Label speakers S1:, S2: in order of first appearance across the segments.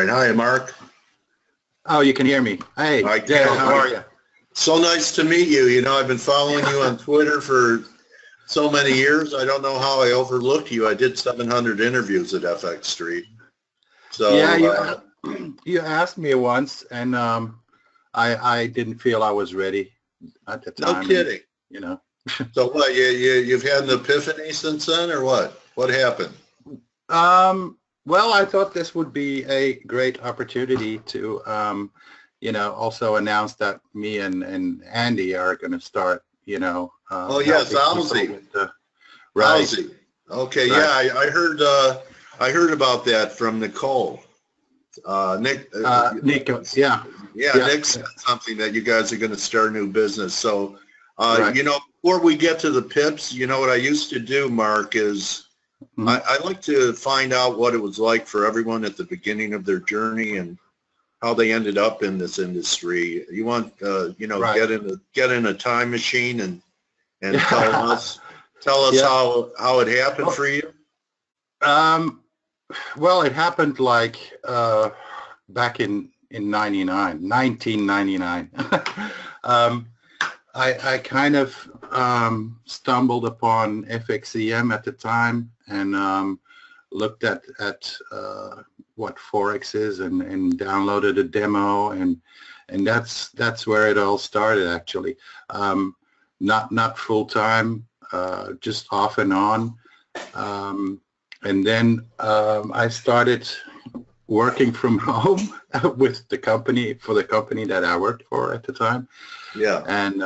S1: right. Hi, Mark.
S2: Oh, you can hear me. Hey, Dale, how are you?
S1: So nice to meet you. You know, I've been following you on Twitter for so many years. I don't know how I overlooked you. I did 700 interviews at F.A.C.E. So
S2: yeah, you asked me once, and I didn't feel I was ready at the time.
S1: No kidding.
S2: You know.
S1: So what? You've had an epiphany since then, or what? What happened?
S2: Well, I thought this would be a great opportunity to, also announce that me and Andy are going to start,
S1: oh yes, Owlsy.
S2: Right.
S1: Owlsy. Okay,
S2: right.
S1: yeah, I heard about that from Nicole. Nick.
S2: Nick. Yeah.
S1: Nick said something that you guys are going to start a new business. So,
S2: right.
S1: Before we get to the pips, what I used to do, Mark, is I like to find out what it was like for everyone at the beginning of their journey and how they ended up in this industry. You want, right. get in a time machine and tell us how it happened for you.
S2: Well, it happened like back in 1999. I kind of stumbled upon FXEM at the time and looked at what Forex is and downloaded a demo and that's where it all started actually. Not full time, just off and on. And then I started working from home with the company that I worked for at the time.
S1: Yeah.
S2: And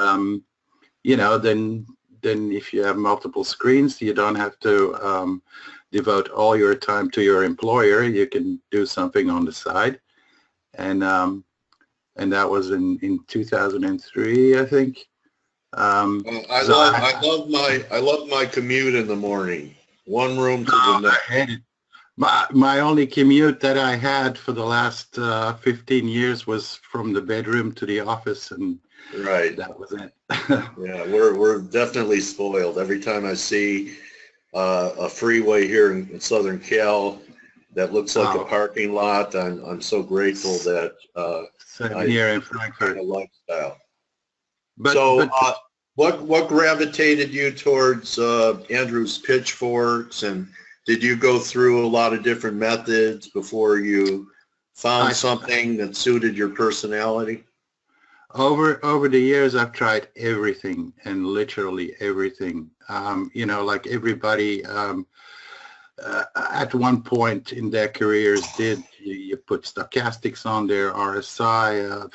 S2: then if you have multiple screens, you don't have to devote all your time to your employer. You can do something on the side. And that was in 2003, I think.
S1: I love my commute in the morning. One room to the next.
S2: I hate it. My only commute that I had for the last 15 years was from the bedroom to the office, and
S1: right.
S2: That was it.
S1: Yeah, we're definitely spoiled. Every time I see a freeway here in Southern Cal that looks like a parking lot, I'm so grateful that
S2: same here in Frankfurt.
S1: A lifestyle.
S2: But
S1: what gravitated you towards Andrew's pitchforks, and did you go through a lot of different methods before you found something that suited your personality?
S2: Over the years, I've tried everything, and literally everything. Like everybody at one point in their careers did. You put stochastics on there, RSI,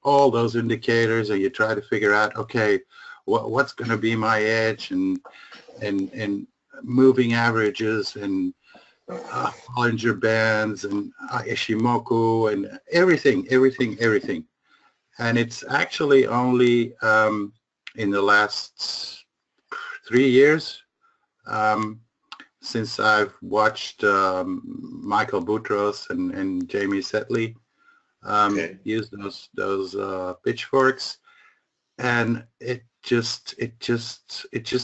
S2: all those indicators, and you try to figure out, okay, what's going to be my edge, and moving averages and Bollinger Bands and Ishimoku and everything. And it's actually only in the last 3 years since I've watched Michael Boutros and Jamie Setley use those pitchforks, and it just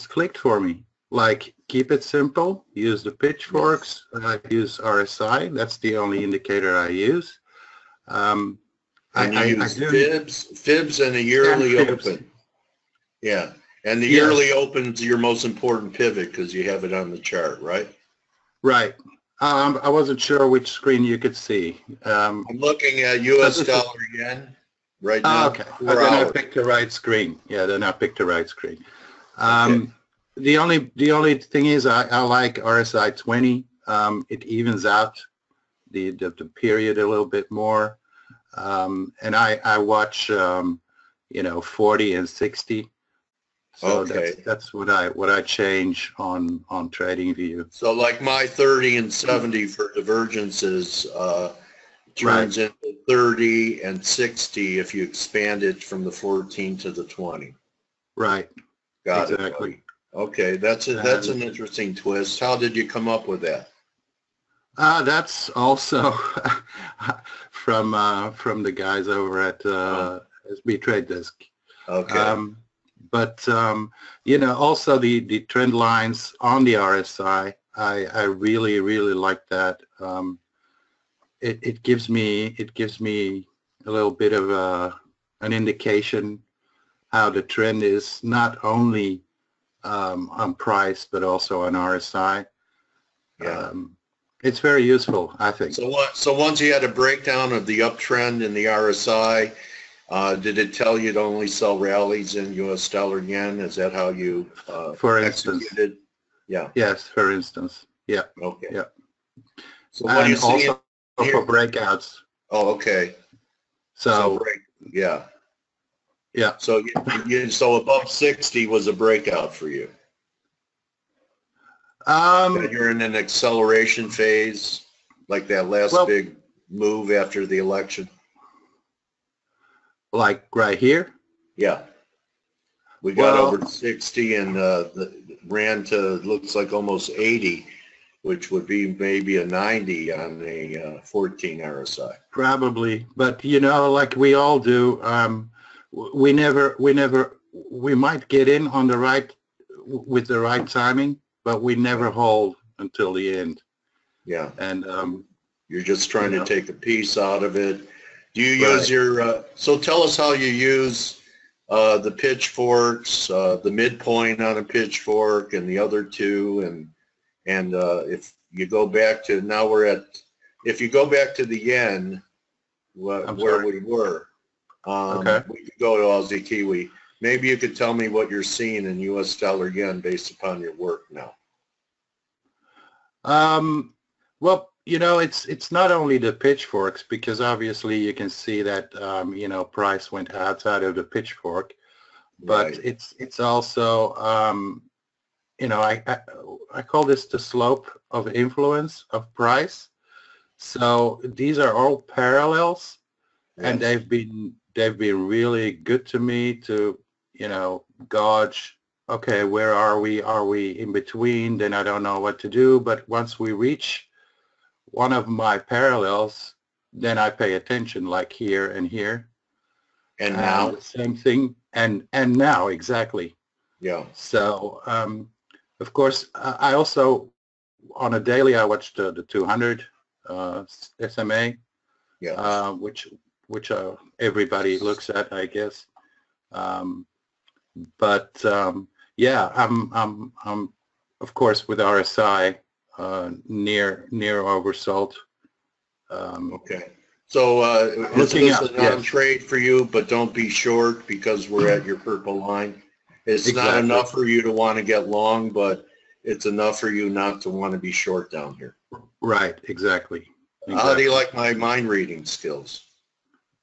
S2: clicked for me. Like, keep it simple, use the pitchforks, use RSI, that's the only indicator I use.
S1: And you use fibs and a yearly open. Yeah, and the yearly open's your most important pivot because you have it on the chart, right?
S2: Right. I wasn't sure which screen you could see.
S1: I'm looking at U.S. dollar yen right now.
S2: Okay, then I picked the right screen. Yeah, then I picked the right screen. Okay. The only thing is I like RSI 20. It evens out the period a little bit more, and I watch 40 and 60. So that's what I change on TradingView.
S1: So like my 30 and 70 for divergences turns into 30 and 60 if you expand it from the 14 to the 20.
S2: Right.
S1: Got it.
S2: Exactly.
S1: Okay, that's an interesting twist. How did you come up with that?
S2: That's also from the guys over at SB Trade Desk.
S1: Okay.
S2: But also the trend lines on the RSI, I really like that. it gives me a little bit of an indication how the trend is, not only on price but also on RSI.
S1: Yeah.
S2: It's very useful, I think.
S1: So once you had a breakdown of the uptrend in the RSI, did it tell you to only sell rallies in U.S. dollar yen? Is that how you
S2: For instance,
S1: executed? Yeah.
S2: yes, for instance, yeah.
S1: Okay.
S2: Yeah.
S1: So what do you see
S2: also
S1: here?
S2: for breakouts.
S1: Oh, okay.
S2: So
S1: yeah.
S2: yeah.
S1: So so above 60 was a breakout for you. That you're in an acceleration phase, like that last big move after the election.
S2: Like right here.
S1: Yeah. We got over 60 and ran to, looks like almost 80, which would be maybe a 90 on a 14 RSI.
S2: Probably, but you know, like we all do, we might get in on the right, with the right timing, but we never hold until the end.
S1: Yeah.
S2: And
S1: you're just trying to take a piece out of it. Do you use your, so tell us how you use the pitchforks, the midpoint on a pitchfork and the other two, and if you go back to, now we're at, if you go back to the yen, where we were, we could go to Aussie Kiwi. Maybe you could tell me what you're seeing in U.S. dollar yen based upon your work now.
S2: Well, you know, it's not only the pitchforks, because obviously you can see that you know, price went outside of the pitchfork, but it's also you know, I call this the slope of influence of price. So these are all parallels, and they've been really good to me to, you know, gauge, okay, where are we? Are we in between? Then I don't know what to do. But once we reach one of my parallels, then I pay attention, like here and here.
S1: And now
S2: the same thing, and now exactly.
S1: Yeah.
S2: So of course, I also, on a daily, I watch the 200 SMA, which everybody looks at, I guess. But yeah, I'm of course with RSI near oversold.
S1: Okay. So is this a non-trade for you, but don't be short because we're at your purple line? It's not enough for you to want to get long, but it's enough for you not to want to be short down here.
S2: Right, exactly.
S1: How do you like my mind reading skills?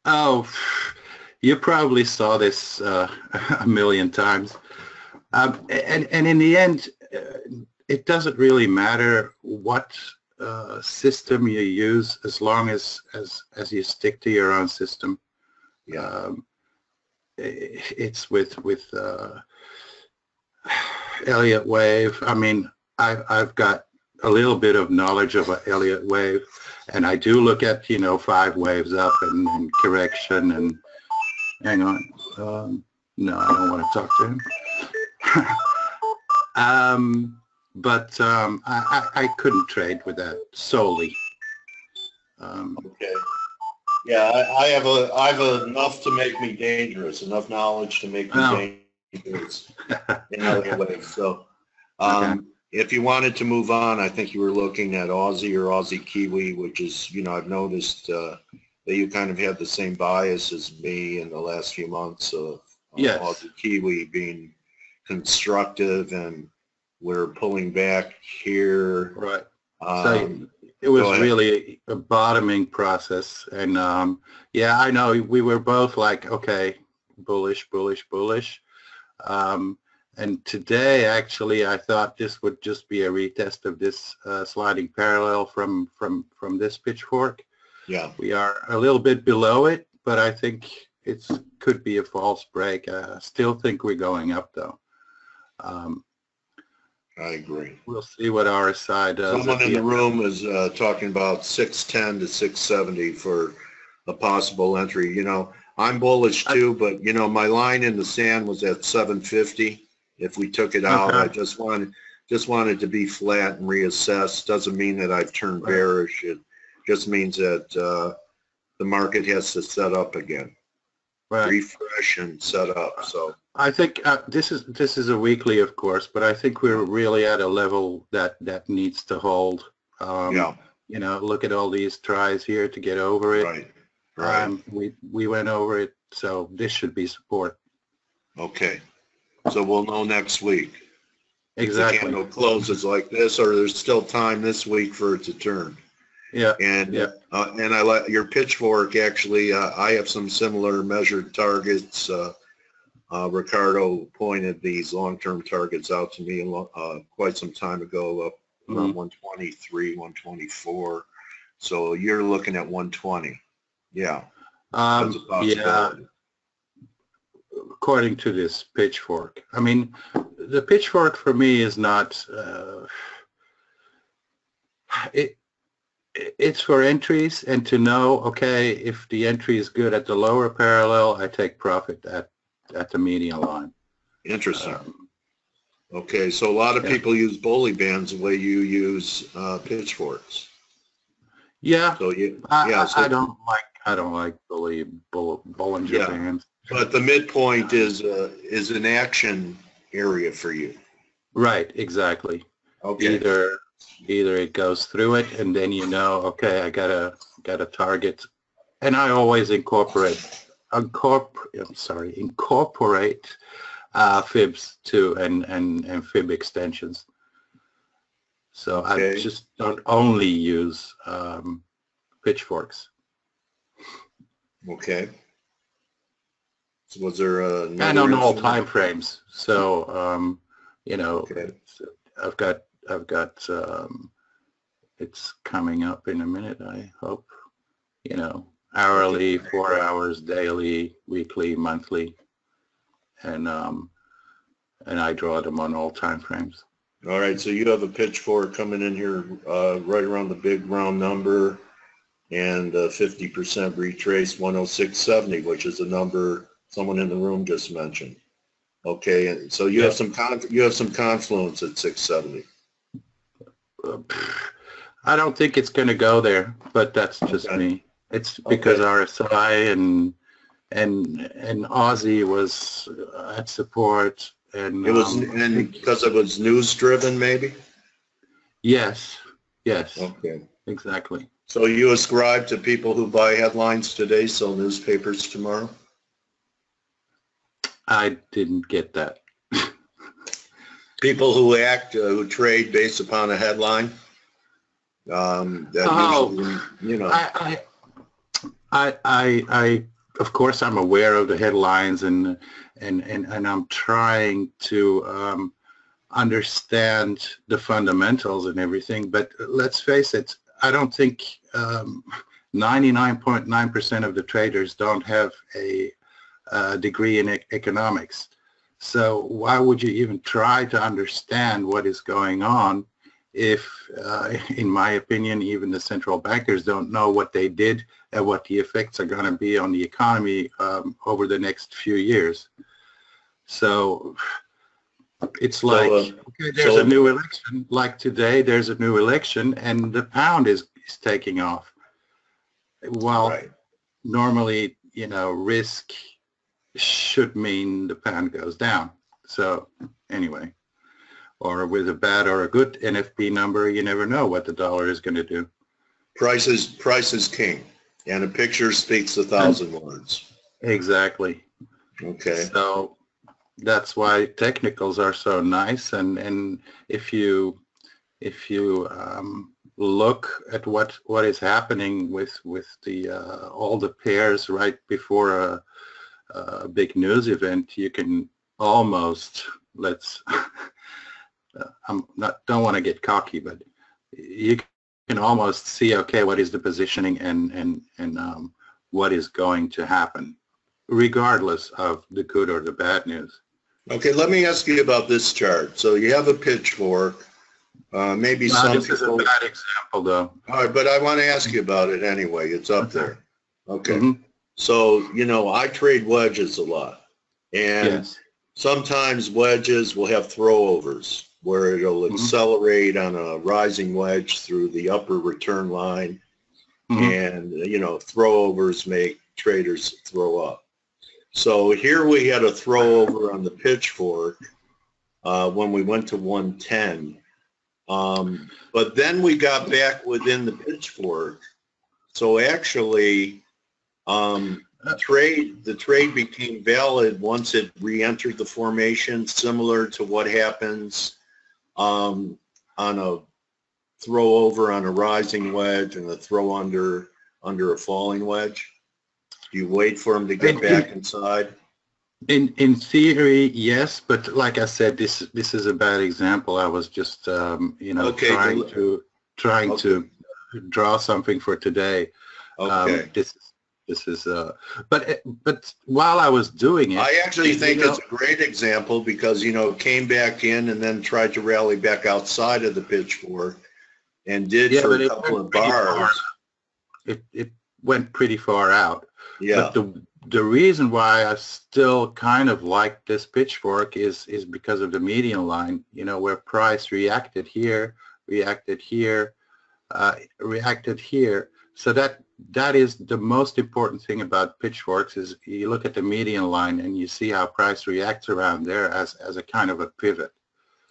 S2: Oh, you probably saw this a million times. And in the end, it doesn't really matter what system you use, as long as you stick to your own system.
S1: Yeah.
S2: It's with Elliott wave. I mean, I've got a little bit of knowledge of an Elliott wave, and I do look at, you know, 5 waves up and correction, and hang on. No, I don't want to talk to him. But I couldn't trade with that solely.
S1: Okay. Yeah, I have enough to make me dangerous, enough knowledge to make me dangerous in other ways. So if you wanted to move on, I think you were looking at Aussie or Aussie Kiwi, which is, you know, I've noticed that you kind of had the same bias as me in the last few months of Aussie Kiwi being constructive, and we're pulling back here.
S2: Right. So it was really a bottoming process, and yeah, I know we were both like, okay, bullish, bullish, bullish. And today, actually, I thought this would just be a retest of this sliding parallel from this pitchfork.
S1: Yeah.
S2: We are a little bit below it, but I think it could be a false break. I still think we're going up, though.
S1: I agree.
S2: We'll see what RSI does.
S1: Someone in the room is talking about 610 to 670 for a possible entry. You know, I'm bullish too, but you know, my line in the sand was at 750. If we took it out, I just wanted to be flat and reassess. Doesn't mean that I've turned bearish. It just means that the market has to set up again,
S2: Right.
S1: refresh and set up. So
S2: I think this is a weekly, of course, but I think we're really at a level that needs to hold.
S1: yeah,
S2: You know, look at all these tries here to get over it.
S1: right, right.
S2: We went over it, so this should be support.
S1: Okay, so we'll know next week.
S2: Exactly.
S1: If the candle closes like this, or there's still time this week for it to turn.
S2: Yeah.
S1: And
S2: yeah.
S1: And I like your pitchfork. Actually, I have some similar measured targets. Ricardo pointed these long-term targets out to me quite some time ago, up around 123, 124. So you're looking at 120. Yeah. That's a possibility.
S2: According to this pitchfork. I mean, the pitchfork for me is not, it's for entries and to know, okay, if the entry is good at the lower parallel, I take profit at the median line.
S1: Interesting. Okay, so a lot of people use bully bands the way you use pitchforks.
S2: Yeah.
S1: So
S2: I don't like Bollinger bands.
S1: But the midpoint is an action area for you.
S2: Right, exactly.
S1: Okay.
S2: Either it goes through it, and then you know, okay, I got a target, and I always incorporate fibs too, and fib extensions. So I just don't only use pitchforks.
S1: Okay. So was there
S2: and on all time frames? So you know, I've got it's coming up in a minute, I hope. You know, hourly, 4 hours, daily, weekly, monthly, and I draw them on all time frames.
S1: All right, so you have a pitchfork coming in here right around the big round number, and 50% retrace 106.70, which is a number someone in the room just mentioned. Okay, and so you have some confluence at 670.
S2: I don't think it's going to go there, but that's just me. It's because RSI and Aussie was at support, and
S1: it was and because it was news driven, maybe.
S2: Yes.
S1: Okay.
S2: Exactly.
S1: So you ascribe to people who buy headlines today, sell newspapers tomorrow?
S2: I didn't get that.
S1: People who trade based upon a headline. Usually, you know.
S2: I of course I'm aware of the headlines and I'm trying to understand the fundamentals and everything. But let's face it, I don't think 99.9% of the traders don't have a degree in economics. So why would you even try to understand what is going on if, in my opinion, even the central bankers don't know what they did and what the effects are going to be on the economy over the next few years? So it's like, okay, there's a new election, like today there's a new election and the pound is taking off. Well, normally, you know, risk should mean the pound goes down. So anyway, or with a bad or a good NFP number, you never know what the dollar is going to do.
S1: Price is king, and a picture speaks 1,000 words.
S2: Exactly.
S1: Okay.
S2: So that's why technicals are so nice, and if you look at what is happening with the all the pairs right before a big news event, you can almost don't want to get cocky, but you can almost see, okay, what is the positioning and what is going to happen, regardless of the good or the bad news.
S1: Okay, let me ask you about this chart. So you have a pitchfork. Maybe some
S2: this is a bad example, though.
S1: All right, but I want to ask you about it anyway. It's up there. Okay. So, you know, I trade wedges a lot. And sometimes wedges will have throwovers where it'll accelerate on a rising wedge through the upper return line. and throwovers make traders throw up. So here we had a throwover on the pitchfork when we went to 110, but then we got back within the pitchfork. So actually, the trade became valid once it re-entered the formation, similar to what happens on a throw over on a rising wedge and a throw under a falling wedge. Do you wait for them to get back inside?
S2: In theory, yes, but like I said, this is a bad example. I was just trying to draw something for today.
S1: Okay.
S2: This is but while I was doing it,
S1: I actually think it's a great example because it came back in and then tried to rally back outside of the pitchfork and did for a couple of bars.
S2: It went pretty far out.
S1: Yeah.
S2: But the reason why I still kind of like this pitchfork is because of the median line, where price reacted here, reacted here. So that is the most important thing about pitchforks is you look at the median line and you see how price reacts around there as a kind of a pivot.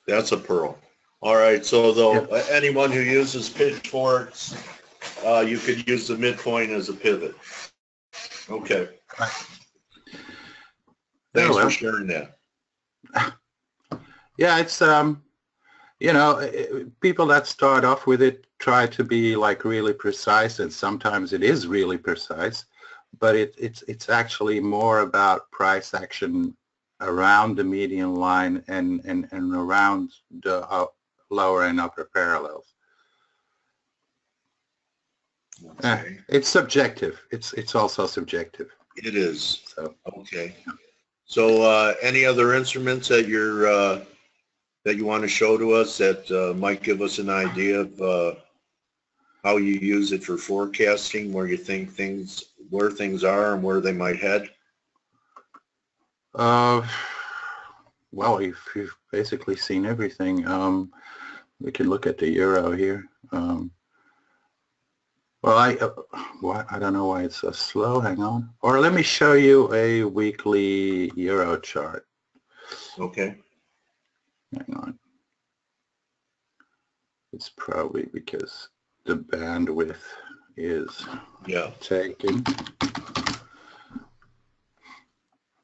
S1: That's a pearl. All right. So anyone who uses pitchforks, you could use the midpoint as a pivot. Okay.
S2: Right.
S1: Thanks for sharing that.
S2: Yeah, it's people that start off with it try to be like really precise, and sometimes it is really precise, but it's actually more about price action around the median line and around the lower and upper parallels.
S1: Okay.
S2: It's subjective. It's also subjective.
S1: It is.
S2: So
S1: okay. So any other instruments that that you want to show to us that might give us an idea of how you use it for forecasting, where you think where things are and where they might head?
S2: Well, you've basically seen everything. We can look at the euro here. Well, I don't know why it's so slow. Hang on. Or let me show you a weekly euro chart.
S1: Okay.
S2: Hang on. It's probably because the bandwidth is taken.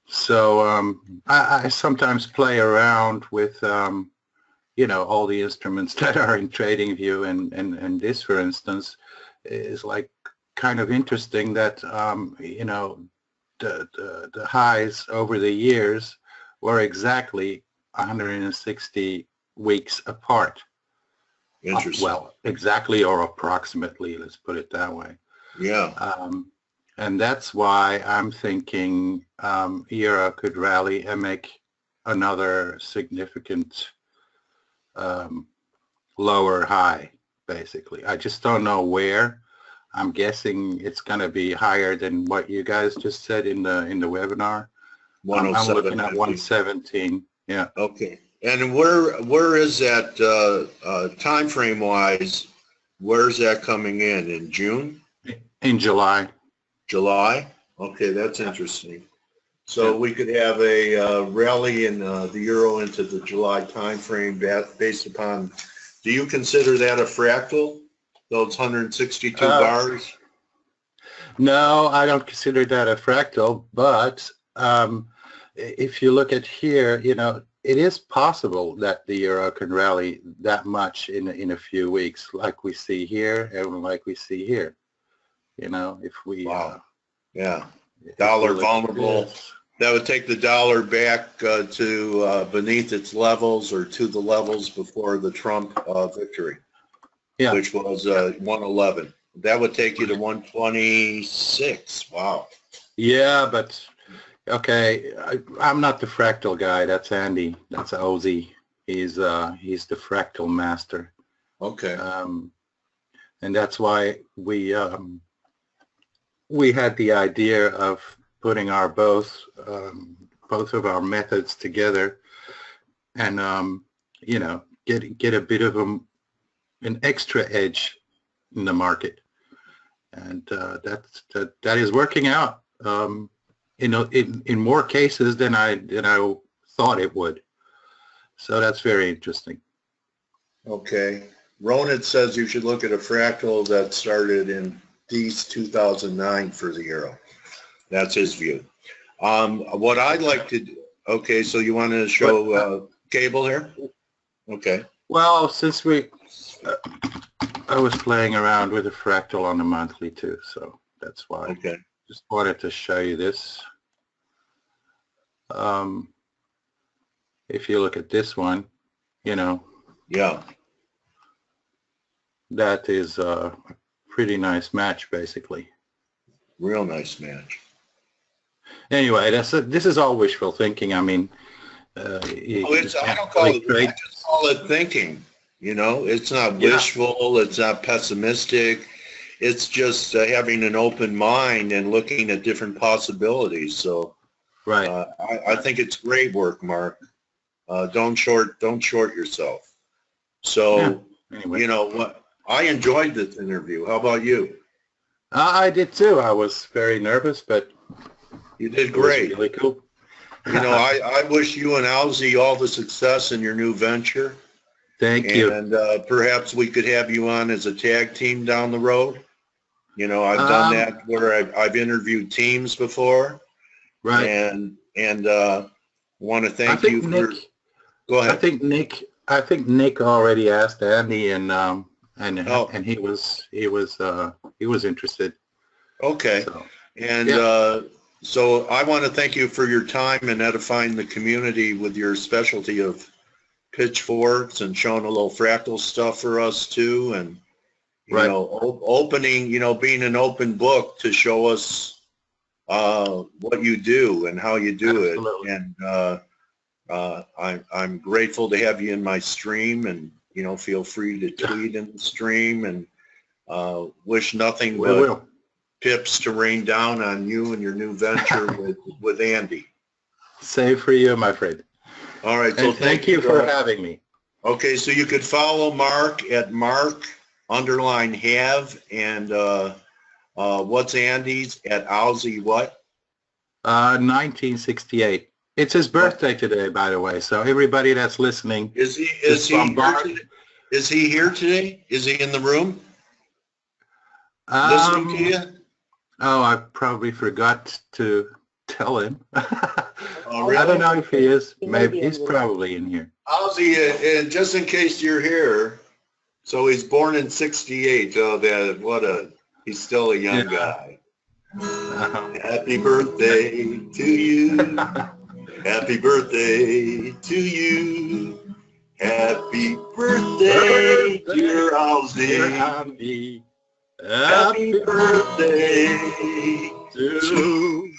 S2: So I sometimes play around with all the instruments that are in TradingView, and this, for instance, is like kind of interesting that the highs over the years were exactly 160 weeks apart.
S1: Interesting.
S2: Well, exactly or approximately, let's put it that way.
S1: Yeah.
S2: And that's why I'm thinking euro could rally and make another significant lower high, basically. I just don't know where. I'm guessing it's going to be higher than what you guys just said in the webinar. I'm looking at 117. Yeah.
S1: Okay. And where is that time frame wise? Where's that coming in June?
S2: In July.
S1: July? Okay, that's interesting. So we could have a rally in the euro into the July time frame based upon, do you consider that a fractal, those 162 bars?
S2: No, I don't consider that a fractal, but if you look at here, it is possible that the euro can rally that much in a few weeks, like we see here and like we see here. If we
S1: dollar vulnerable, that would take the dollar back to beneath its levels or to the levels before the Trump victory, which was 111. That would take you to 126. Wow.
S2: Yeah, but okay, I'm not the fractal guy. That's Andy. That's Ozzy. He's the fractal master.
S1: Okay.
S2: And that's why we had the idea of putting our both of our methods together, and get a bit of an extra edge in the market. and that is working out. In more cases than I thought it would. So that's very interesting.
S1: Okay. Ronit says you should look at a fractal that started in East 2009 for the euro. That's his view. What I'd like to do, okay, so you want to show cable here? Okay.
S2: Well, since I was playing around with a fractal on the monthly too, so that's why.
S1: Okay.
S2: Just wanted to show you this. If you look at this one, you know.
S1: Yeah.
S2: That is a pretty nice match, basically.
S1: Real nice match.
S2: Anyway, this is all wishful thinking. I mean,
S1: I don't call it. I just call it thinking. You know, it's not wishful. It's not pessimistic. It's just having an open mind and looking at different possibilities. So,
S2: right.
S1: I think it's great work, Mark. Don't short yourself. So, anyway. You know what? I enjoyed this interview. How about you?
S2: I did too. I was very nervous, but
S1: you did great.
S2: Really cool.
S1: You know, I wish you and Owsley all the success in your new venture.
S2: Thank you.
S1: And perhaps we could have you on as a tag team down the road. You know, I've done that where I've interviewed teams before.
S2: Right.
S1: And want to thank you for.
S2: Nick,
S1: go ahead.
S2: I think Nick already asked Andy, and he was interested.
S1: Okay. So, and so I want to thank you for your time and edifying the community with your specialty of pitchforks and showing a little fractal stuff for us too, and you know, opening, you know, being an open book to show us what you do and how you do Absolutely. It. And I'm grateful to have you in my stream, and you know, feel free to tweet in the stream, and wish nothing but pips to rain down on you and your new venture with Andy.
S2: Same for you, my friend.
S1: All right. So
S2: thank you for having me.
S1: Okay. So you could follow Mark at Marc_Hav, and what's Andy's at Owsley what?
S2: 1968. It's his birthday today, by the way. So everybody that's listening.
S1: Is he here today? Is he in the room? Listening to you?
S2: Oh, I probably forgot to tell him.
S1: Oh, really?
S2: I don't know if he is. Maybe he's probably in here.
S1: Owsley, and just in case you're here, so he's born in '68. Oh, he's still a young guy. Happy birthday to you. Happy birthday to you. Happy birthday, dear Owsley. Happy birthday to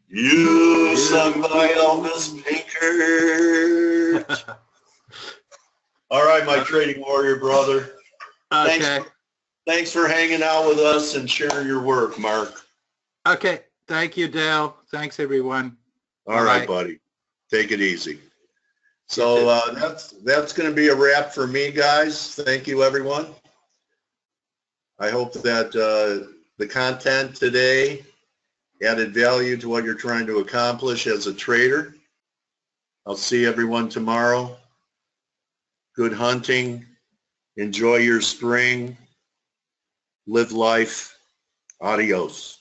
S1: you, sung by Elvis Pinkert. All right, my trading warrior brother.
S2: Okay.
S1: Thanks for hanging out with us and sharing your work, Mark.
S2: Okay. Thank you, Dale. Thanks, everyone.
S1: All right, buddy. Take it easy. So that's going to be a wrap for me, guys. Thank you, everyone. I hope that the content today added value to what you're trying to accomplish as a trader. I'll see everyone tomorrow. Good hunting. Enjoy your spring. Live life. Adios.